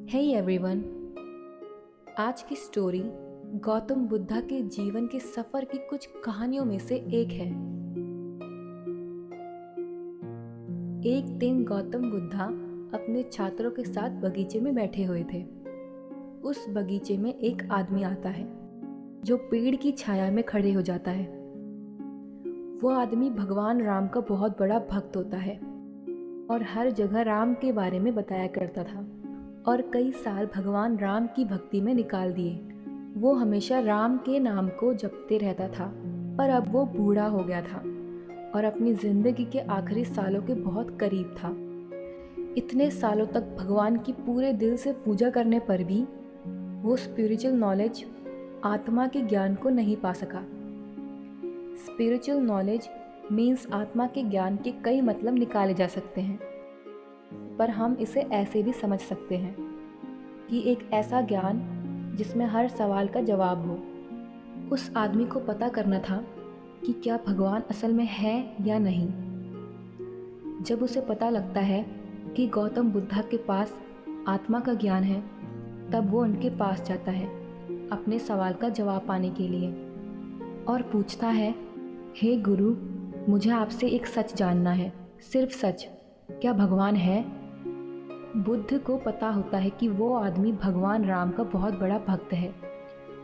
Hey everyone, आज की story Gautam Buddha के जीवन के सफर की कुछ कहानियों में से एक है। एक दिन गौतम बुद्धा अपने छात्रों के साथ बगीचे में बैठे हुए थे। उस बगीचे में एक आदमी आता है जो पेड़ की छाया में खड़े हो जाता है। वो आदमी भगवान राम का बहुत बड़ा भक्त होता है और हर जगह राम के बारे में बताया करता था और कई साल भगवान राम की भक्ति में निकाल दिए। वो हमेशा राम के नाम को जपते रहता था, पर अब वो बूढ़ा हो गया था और अपनी जिंदगी के आखिरी सालों के बहुत करीब था। इतने सालों तक भगवान की पूरे दिल से पूजा करने पर भी वो स्पिरिचुअल नॉलेज, आत्मा के ज्ञान को नहीं पा सका। स्पिरिचुअल नॉलेज मीन्स आत्मा के ज्ञान के कई मतलब निकाले जा सकते हैं, पर हम इसे ऐसे भी समझ सकते हैं कि एक ऐसा ज्ञान जिसमें हर सवाल का जवाब हो। उस आदमी को पता करना था कि क्या भगवान असल में है या नहीं। जब उसे पता लगता है कि गौतम बुद्धा के पास आत्मा का ज्ञान है, तब वो उनके पास जाता है अपने सवाल का जवाब पाने के लिए और पूछता है, हे गुरु, मुझे आपसे एक सच जानना है, सिर्फ सच। क्या भगवान है? बुद्ध को पता होता है कि वो आदमी भगवान राम का बहुत बड़ा भक्त है।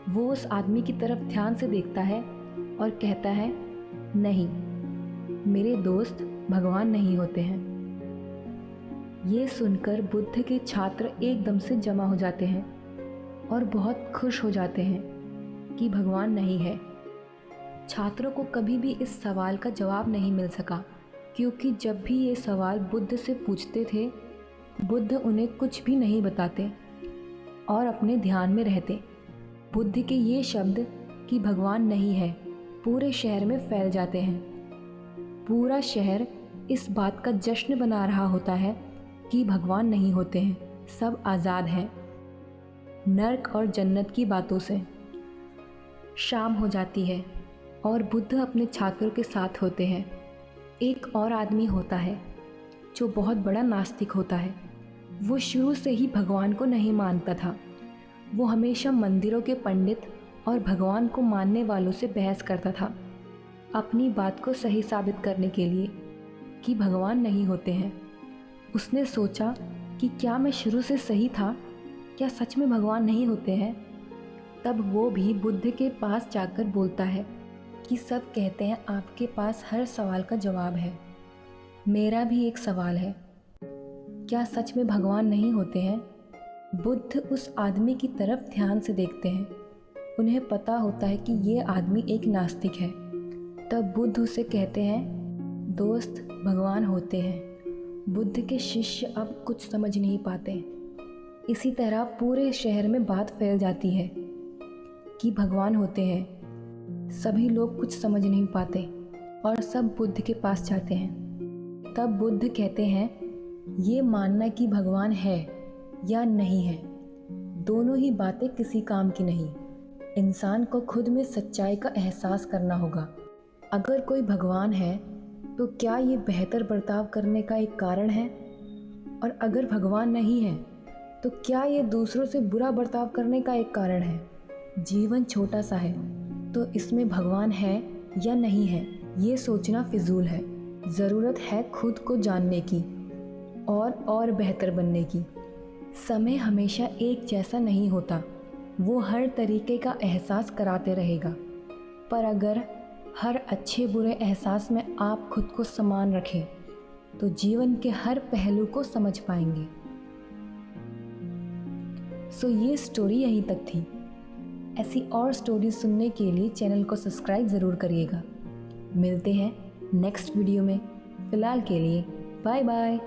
वो उस आदमी की तरफ ध्यान से देखता है और कहता है, नहीं, मेरे दोस्त भगवान नहीं होते हैं। ये सुनकर बुद्ध के छात्र एकदम से जमा हो जाते हैं और बहुत खुश हो जाते हैं कि भगवान नहीं है। छात्रों को कभी भी इस सवाल का जवाब नहीं मिल सका, क्योंकि जब भी ये सवाल बुद्ध से पूछते थे, बुद्ध उन्हें कुछ भी नहीं बताते और अपने ध्यान में रहते। बुद्ध के ये शब्द कि भगवान नहीं है पूरे शहर में फैल जाते हैं। पूरा शहर इस बात का जश्न बना रहा होता है कि भगवान नहीं होते हैं, सब आज़ाद हैं नर्क और जन्नत की बातों से। शाम हो जाती है और बुद्ध अपने छात्रों के साथ होते हैं। एक और आदमी होता है जो बहुत बड़ा नास्तिक होता है। वो शुरू से ही भगवान को नहीं मानता था। वो हमेशा मंदिरों के पंडित और भगवान को मानने वालों से बहस करता था, अपनी बात को सही साबित करने के लिए कि भगवान नहीं होते हैं। उसने सोचा कि क्या मैं शुरू से सही था? क्या सच में भगवान नहीं होते हैं? तब वो भी बुद्ध के पास जाकर बोलता है कि सब कहते हैं आपके पास हर सवाल का जवाब है। मेरा भी एक सवाल है, क्या सच में भगवान नहीं होते हैं? बुद्ध उस आदमी की तरफ ध्यान से देखते हैं। उन्हें पता होता है कि ये आदमी एक नास्तिक है। तब बुद्ध उसे कहते हैं, दोस्त, भगवान होते हैं। बुद्ध के शिष्य अब कुछ समझ नहीं पाते। इसी तरह पूरे शहर में बात फैल जाती है कि भगवान होते हैं। सभी लोग कुछ समझ नहीं पाते और सब बुद्ध के पास जाते हैं। तब बुद्ध कहते हैं, ये मानना कि भगवान है या नहीं है, दोनों ही बातें किसी काम की नहीं। इंसान को खुद में सच्चाई का एहसास करना होगा। अगर कोई भगवान है तो क्या ये बेहतर बर्ताव करने का एक कारण है? और अगर भगवान नहीं है तो क्या ये दूसरों से बुरा बर्ताव करने का एक कारण है? जीवन छोटा सा है, तो इसमें भगवान है या नहीं है, ये सोचना फिजूल है। ज़रूरत है खुद को जानने की और बेहतर बनने की। समय हमेशा एक जैसा नहीं होता, वो हर तरीके का एहसास कराते रहेगा। पर अगर हर अच्छे बुरे एहसास में आप खुद को समान रखें, तो जीवन के हर पहलू को समझ पाएंगे। सो ये स्टोरी यहीं तक थी। ऐसी और स्टोरी सुनने के लिए चैनल को सब्सक्राइब ज़रूर करिएगा। मिलते हैं नेक्स्ट वीडियो में। फ़िलहाल के लिए बाय बाय।